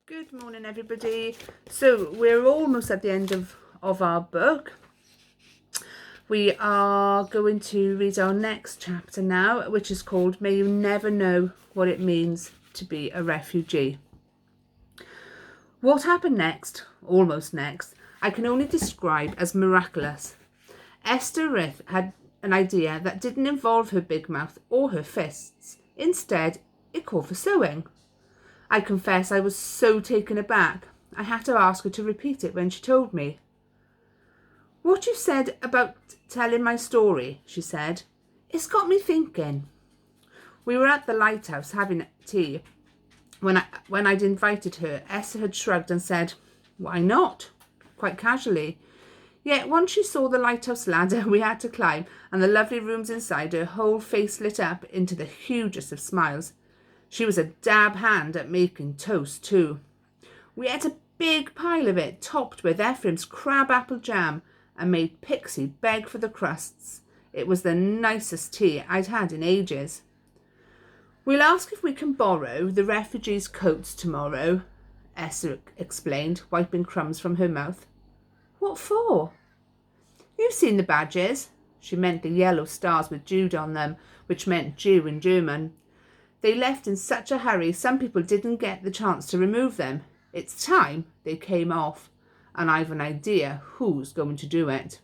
Good morning, everybody. So we're almost at the end of our book. We are going to read our next chapter now, which is called May You Never Know What It Means to Be a Refugee. What happened next, almost next, I can only describe as miraculous. Esther Riff had an idea that didn't involve her big mouth or her fists. Instead, it called for sewing. I confess I was so taken aback, I had to ask her to repeat it when she told me. "What you said about telling my story," she said, "it's got me thinking." We were at the Lighthouse having tea. When I'd invited her, Esther had shrugged and said, "Why not?" quite casually. Yet once she saw the lighthouse ladder we had to climb and the lovely rooms inside, her whole face lit up into the hugest of smiles. She was a dab hand at making toast too. We ate a big pile of it, topped with Ephraim's crab-apple jam, and made Pixie beg for the crusts. It was the nicest tea I'd had in ages. "We'll ask if we can borrow the refugees' coats tomorrow," Esther explained, wiping crumbs from her mouth. "What for?" "You've seen the badges." She meant the yellow stars with Jude on them, which meant Jew in German. "They left in such a hurry, some people didn't get the chance to remove them. It's time they came off, and I've an idea who's going to do it."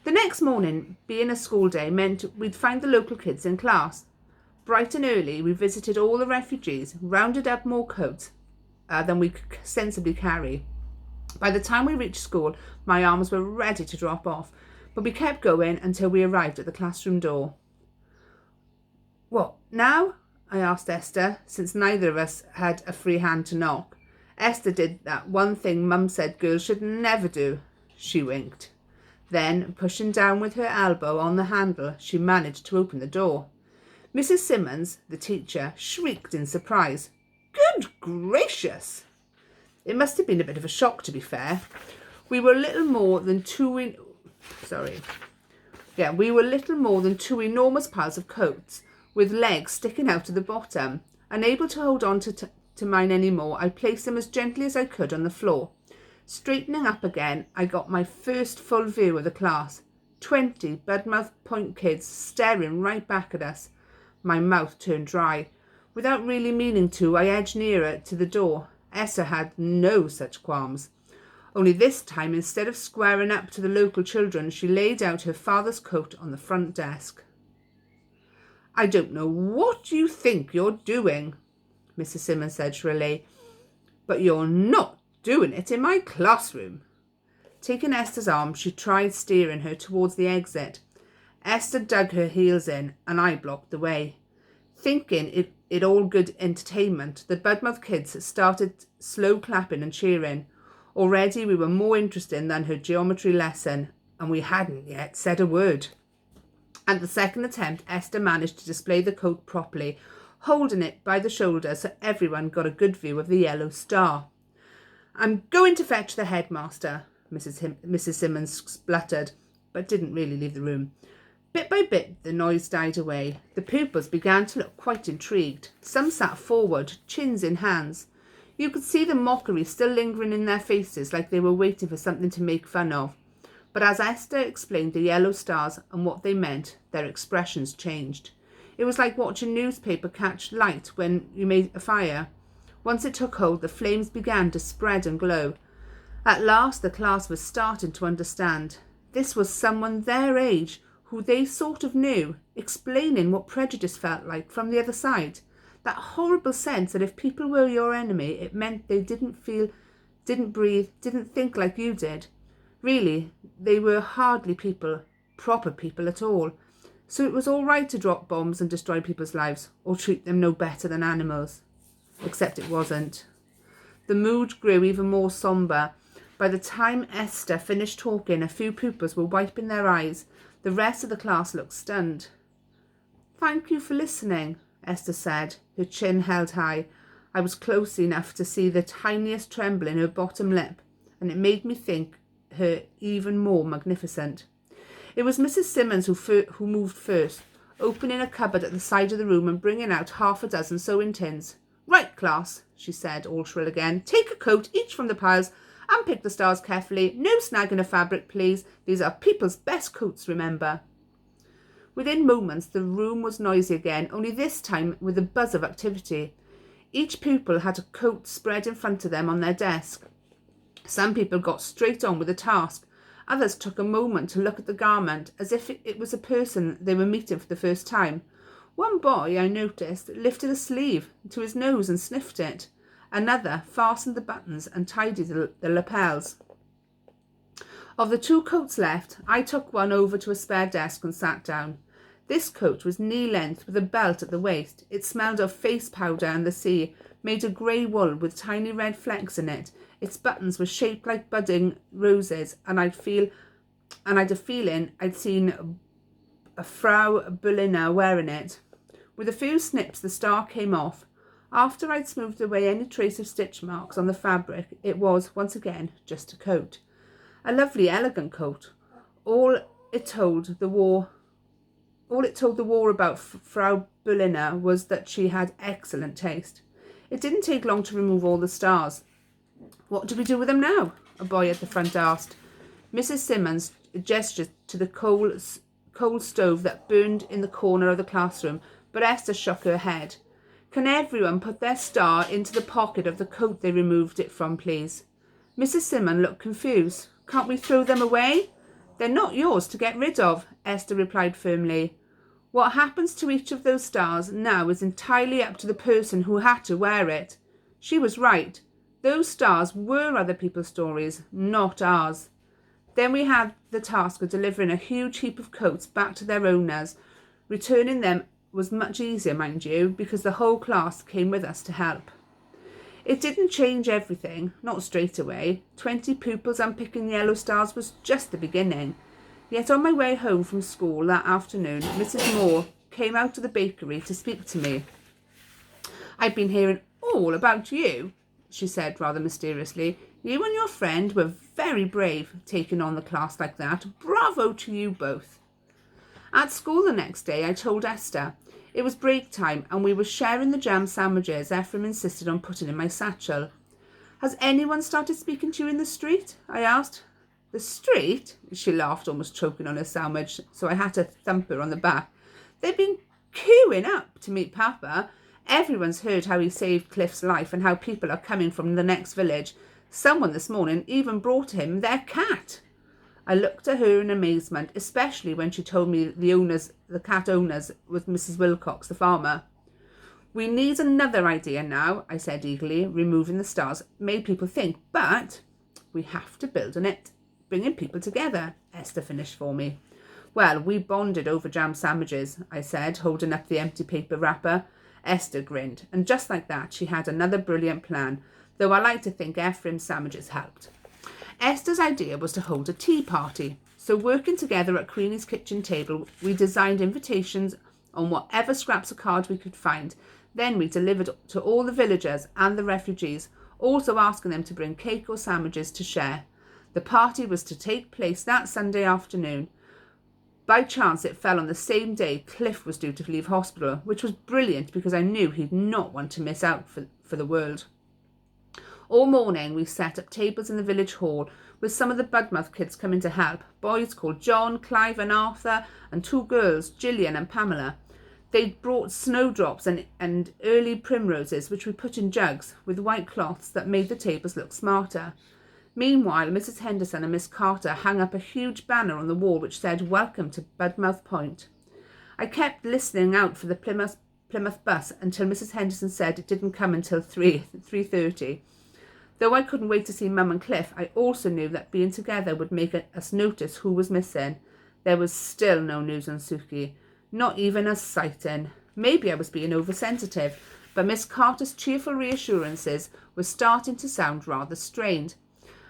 The next morning, being a school day, meant we'd find the local kids in class. Bright and early, we visited all the refugees, rounded up more coats than we could sensibly carry. By the time we reached school, my arms were ready to drop off, but we kept going until we arrived at the classroom door. "What, now?" I asked Esther, since neither of us had a free hand to knock. Esther did that one thing Mum said girls should never do. She winked. Then, pushing down with her elbow on the handle, she managed to open the door. Mrs. Simmons, the teacher, shrieked in surprise. "Good gracious!" It must have been a bit of a shock, to be fair. We were little more than two enormous piles of coats, with legs sticking out of the bottom. Unable to hold on to mine any more, I placed them as gently as I could on the floor. Straightening up again, I got my first full view of the class. 20 Budmouth Point kids staring right back at us. My mouth turned dry. Without really meaning to, I edged nearer to the door. Esther had no such qualms. Only this time, instead of squaring up to the local children, she laid out her father's coat on the front desk. "I don't know what you think you're doing," Mrs. Simmons said shrilly, "but you're not doing it in my classroom." Taking Esther's arm, she tried steering her towards the exit. Esther dug her heels in, and I blocked the way. Thinking it all good entertainment, the Budmouth kids started slow clapping and cheering. Already we were more interested than her geometry lesson, and we hadn't yet said a word. At the second attempt, Esther managed to display the coat properly, holding it by the shoulder so everyone got a good view of the yellow star. "I'm going to fetch the headmaster," Mrs. Simmons spluttered, but didn't really leave the room. Bit by bit, the noise died away. The pupils began to look quite intrigued. Some sat forward, chins in hands. You could see the mockery still lingering in their faces, like they were waiting for something to make fun of. But as Esther explained the yellow stars and what they meant, their expressions changed. It was like watching newspaper catch light when you made a fire. Once it took hold, the flames began to spread and glow. At last, the class was starting to understand. This was someone their age, who they sort of knew, explaining what prejudice felt like from the other side. That horrible sense that if people were your enemy, it meant they didn't feel, didn't breathe, didn't think like you did. Really, they were hardly people, proper people at all. So it was all right to drop bombs and destroy people's lives, or treat them no better than animals. Except it wasn't. The mood grew even more sombre. By the time Esther finished talking, a few pupils were wiping their eyes. The rest of the class looked stunned. "Thank you for listening," Esther said, her chin held high. I was close enough to see the tiniest tremble in her bottom lip, and it made me think her even more magnificent. It was Mrs. Simmons who moved first, opening a cupboard at the side of the room and bringing out half a dozen sewing tins. "Right, class, she said, all shrill again. Take a coat each from the piles and pick the stars carefully. No snagging of fabric, please. These are people's best coats, remember. Within moments, the room was noisy again, only this time with a buzz of activity. Each pupil had a coat spread in front of them on their desk. Some people got straight on with the task. Others took a moment to look at the garment as if it was a person they were meeting for the first time. One boy, I noticed, lifted a sleeve to his nose and sniffed it. Another fastened the buttons and tidied the lapels. Of the 2 coats left, I took one over to a spare desk and sat down. This coat was knee-length with a belt at the waist. It smelled of face powder and the sea, made of grey wool with tiny red flecks in it. Its buttons were shaped like budding roses, and I'd a feeling I'd seen a Frau Berliner wearing it. With a few snips, the star came off. After I'd smoothed away any trace of stitch marks on the fabric, it was, once again, just a coat. A lovely, elegant coat. All it told the war about Frau Berliner was that she had excellent taste. It didn't take long to remove all the stars. What do we do with them now? A boy at the front asked. Mrs. Simmons gestured to the coal stove that burned in the corner of the classroom, but Esther shook her head. Can everyone put their star into the pocket of the coat they removed it from, please? Mrs. Simmons looked confused. Can't we throw them away? They're not yours to get rid of, Esther replied firmly. What happens to each of those stars now is entirely up to the person who had to wear it. She was right. Those stars were other people's stories, not ours. Then we had the task of delivering a huge heap of coats back to their owners. Returning them was much easier, mind you, because the whole class came with us to help. It didn't change everything, not straight away. 20 pupils unpicking yellow stars was just the beginning. Yet on my way home from school that afternoon, Mrs. Moore came out of the bakery to speak to me. I've been hearing all about you, she said rather mysteriously. You and your friend were very brave, taking on the class like that. Bravo to you both. At school the next day, I told Esther. It was break time and we were sharing the jam sandwiches Ephraim insisted on putting in my satchel. Has anyone started speaking to you in the street? I asked. The street? She laughed, almost choking on her sandwich, so I had to thump her on the back. They've been queuing up to meet Papa. Everyone's heard how he saved Cliff's life and how people are coming from the next village. Someone this morning even brought him their cat. I looked at her in amazement, especially when she told me the cat owners was Mrs. Wilcox, the farmer. We need another idea now, I said eagerly, removing the stars. Made people think, but we have to build on it, bringing people together, Esther finished for me. Well, we bonded over jam sandwiches, I said, holding up the empty paper wrapper. Esther grinned, and just like that, she had another brilliant plan, though I like to think Ephraim's sandwiches helped. Esther's idea was to hold a tea party, so working together at Queenie's kitchen table, we designed invitations on whatever scraps of cards we could find. Then we delivered to all the villagers and the refugees, also asking them to bring cake or sandwiches to share. The party was to take place that Sunday afternoon. By chance, it fell on the same day Cliff was due to leave hospital, which was brilliant because I knew he'd not want to miss out for the world. All morning, we set up tables in the village hall with some of the Budmouth kids coming to help, boys called John, Clive and Arthur, and 2 girls, Gillian and Pamela. They'd brought snowdrops and early primroses, which we put in jugs with white cloths that made the tables look smarter. Meanwhile, Mrs. Henderson and Miss Carter hung up a huge banner on the wall which said, "Welcome to Budmouth Point." I kept listening out for the Plymouth bus until Mrs. Henderson said it didn't come until 3:30. Though I couldn't wait to see Mum and Cliff, I also knew that being together would make us notice who was missing. There was still no news on Suki, not even a sighting. Maybe I was being oversensitive, but Miss Carter's cheerful reassurances were starting to sound rather strained.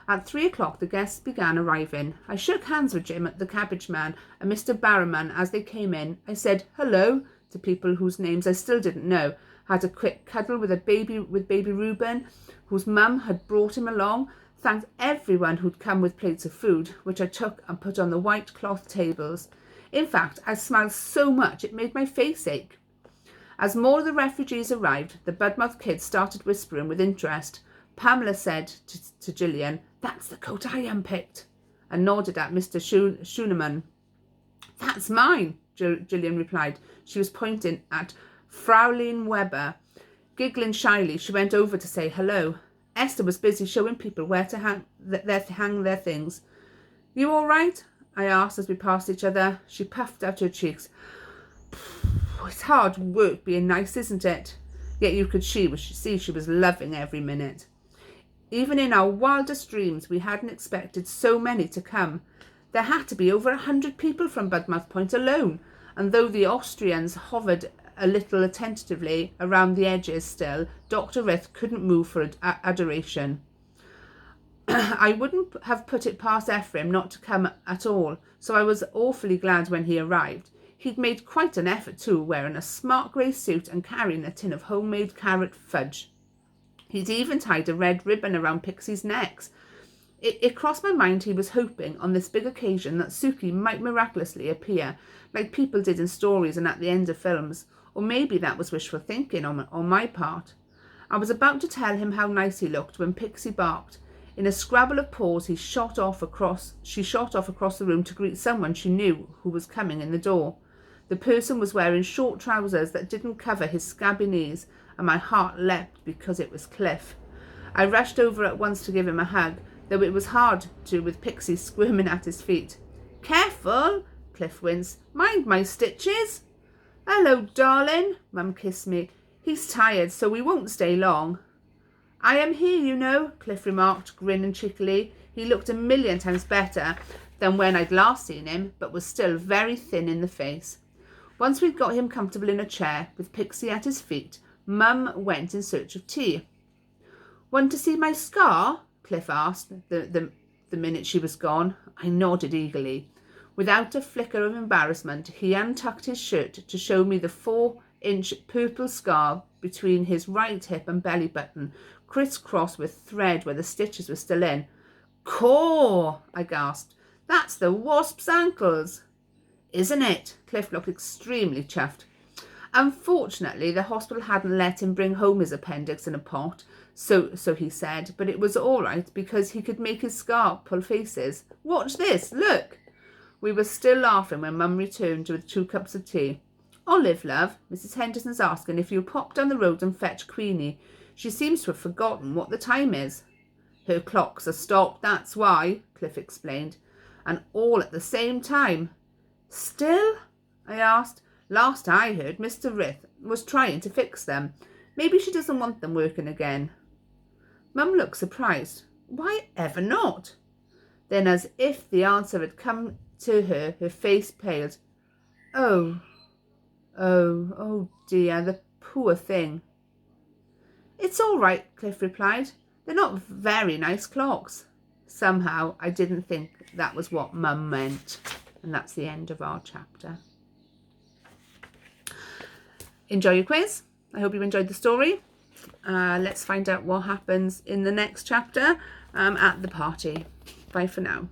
At 3 o'clock, the guests began arriving. I shook hands with Jim, the cabbage man, and Mr. Barrowman as they came in. I said hello to people whose names I still didn't know, had a quick cuddle with baby Reuben, whose mum had brought him along, thanked everyone who'd come with plates of food, which I took and put on the white cloth tables. In fact, I smiled so much it made my face ache. As more of the refugees arrived, the Budmouth kids started whispering with interest. Pamela said to Gillian, "That's the coat I unpicked," and nodded at Mr. Schooneman. "That's mine," Gillian replied. She was pointing at Fraulein Weber. Giggling shyly, she went over to say hello. Esther was busy showing people where to hang their things. "You all right?" I asked as we passed each other. She puffed out her cheeks. "It's hard work being nice, isn't it?" Yet you could see she was loving every minute. Even in our wildest dreams, we hadn't expected so many to come. There had to be over 100 people from Budmouth Point alone, and though the Austrians hovered a little attentively around the edges still, Dr. Rith couldn't move for adoration. I wouldn't have put it past Ephraim not to come at all, so I was awfully glad when he arrived. He'd made quite an effort too, wearing a smart grey suit and carrying a tin of homemade carrot fudge. He'd even tied a red ribbon around Pixie's necks. It crossed my mind he was hoping on this big occasion that Suki might miraculously appear, like people did in stories and at the end of films, or maybe that was wishful thinking on my part. I was about to tell him how nice he looked when Pixie barked. In a scrabble of paws, she shot off across the room to greet someone she knew who was coming in the door. The person was wearing short trousers that didn't cover his scabby knees, and my heart leapt because it was Cliff. I rushed over at once to give him a hug, though it was hard to with Pixie squirming at his feet. "Careful," Cliff winced. "Mind my stitches." "Hello, darling," Mum kissed me. "He's tired, so we won't stay long." "I am here, you know," Cliff remarked, grinning cheekily. He looked a million times better than when I'd last seen him, but was still very thin in the face. Once we'd got him comfortable in a chair, with Pixie at his feet, Mum went in search of tea. "Want to see my scar?" Cliff asked the minute she was gone. I nodded eagerly. Without a flicker of embarrassment, he untucked his shirt to show me the 4-inch purple scar between his right hip and belly button, criss-crossed with thread where the stitches were still in. "Caw!" I gasped. "That's the wasp's ankles." "Isn't it?" Cliff looked extremely chuffed. Unfortunately, the hospital hadn't let him bring home his appendix in a pot, so he said, but it was all right because he could make his scar pull faces. "Watch this, look." We were still laughing when Mum returned with 2 cups of tea. "Olive, love, Mrs. Henderson's asking if you'll pop down the road and fetch Queenie. She seems to have forgotten what the time is." "Her clocks are stopped, that's why," Cliff explained. "And all at the same time." "Still?" I asked. "Last I heard, Mr. Rith was trying to fix them. Maybe she doesn't want them working again." Mum looked surprised. "Why ever not?" Then, as if the answer had come to her, her face paled. Oh dear, the poor thing." "It's all right," Cliff replied. "They're not very nice clocks." Somehow I didn't think that was what Mum meant. And that's the end of our chapter. Enjoy your quiz. I hope you enjoyed the story. Let's find out what happens in the next chapter at the party. Bye for now.